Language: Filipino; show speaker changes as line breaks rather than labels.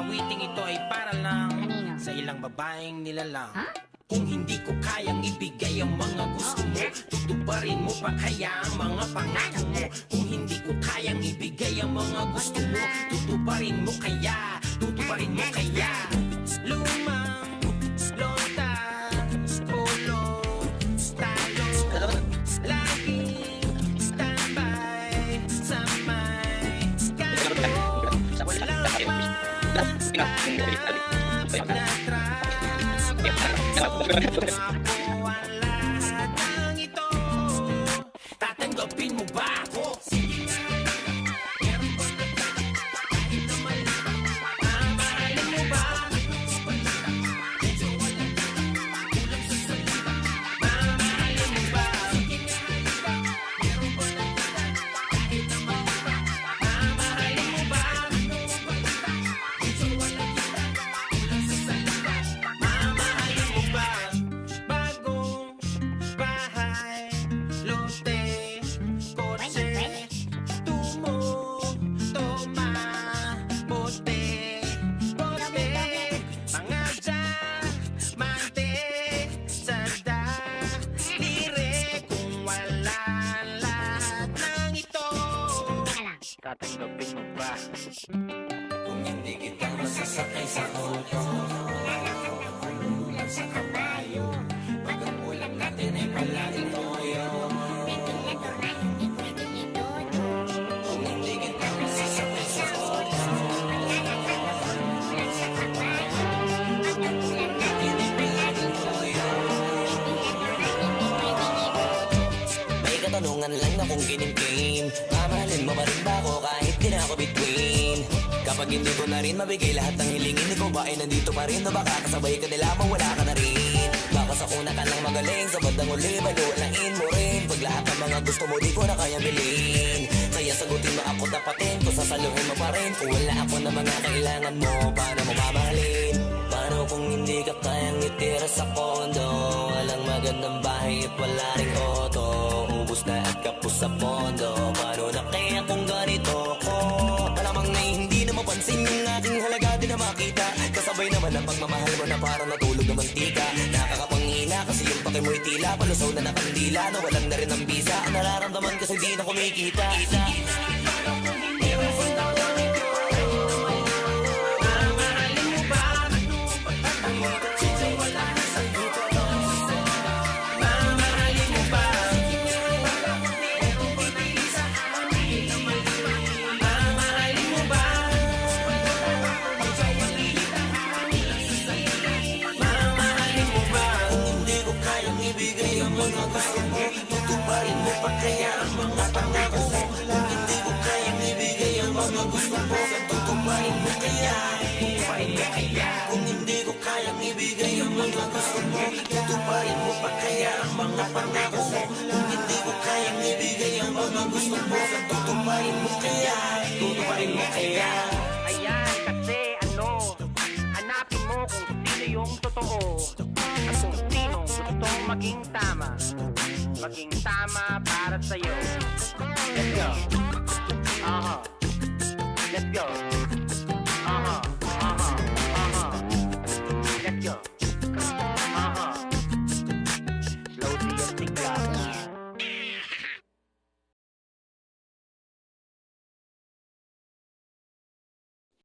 awiting ito ay para lang
Kanino?
sa ilang babaeng nilalang.
Ha?
Kung hindi ko kayang ibigay ang mga gusto mo, tutuparin mo pa kaya ang mga pangako mo. Kung hindi ko kayang ibigay ang mga gusto mo, tutuparin mo kaya, tutuparin mo kaya. Lumang, lota, polo, stalo, laging standby sa may skalo. Walang manap na ako ang lahat ng ito. Tatanggapin mo ba ako? Sige nga, meron ba na kahit na mali? Mamahalin mo ba? Medyo wala kulang sa salita. Mamahalin mo ba? Sige nga, meron ba na kahit na mali? Mamahalin mo ba? Medyo wala kulang sa salita. Mamahalin mo ba? Bagong bahay, lote, kotse, tumo, toma, bote, bote, mga diamante, sada, lire, kung wala lahat ng ito. Tatanggapin mo ba? Kung hindi kita masasakay sa auto, lang sa kabayo, pag ang ulam natin ay palaging toyo. Kung hindi kita masasakay sa auto, natin ay palaging toyo.
May katanungan lang na kung kinimkim, mamahalin mo pa rin ba ako kahit di na ako between? Kapag hindi ko na rin mabigay lahat ng hilingin, ikaw ba ay nandito pa rin? O baka kasabay ka nila mawala ka na rin? Baka sa una ka lang magaling, sa bandang uli balualain mo rin. Pag lahat ng mga gusto mo di ko na kaya bilhin, kaya sagutin mo ako dapatin, kung sasaluhin mo pa rin. Kung wala ako na mga kailangan mo, paano mo mamahalin? Paano kung hindi ka kayang itira sa kondo? Walang magandang bahay at wala ring auto, ubus na at kapos sa pondo. Paano na kaya kung ganito ko? Malamang na hindi na mapansin yung aking halaga di na makita. Kasabay naman ang pagmamahal mo na parang natulog na mantika. Nakakapanghina kasi yung pake mo'y tila palusaw na nakandila na walang na rin ang bisa. Ang nararamdaman kasi di na kumikita.
Mamahalin mo ba? Medyo wala na sa dito. Mamahalin mo ba? Mamahalin mo ba? Mamahalin mo ba? Kung hindi ko kayang ibigay ang mga gusto mo, tutuparin mo pa kaya ang mga pangako mo. Kung hindi ko kayang ibigay ang mga gusto mo, tutuparin mo kaya, tutuparin mo kaya. Kung hindi ko kayang ibigay ang mga gusto mo, tutuparin mo pa kaya ang mga pangako mo. Kung hindi ko kayang ibigay ang mga gusto mo, tutuparin mo kaya, tutuparin mo kaya.
Ayan, kasi hanapin mo kung sino yung totoo at kung sino gustong maging tama para sa'yo. Let's go. Let's go.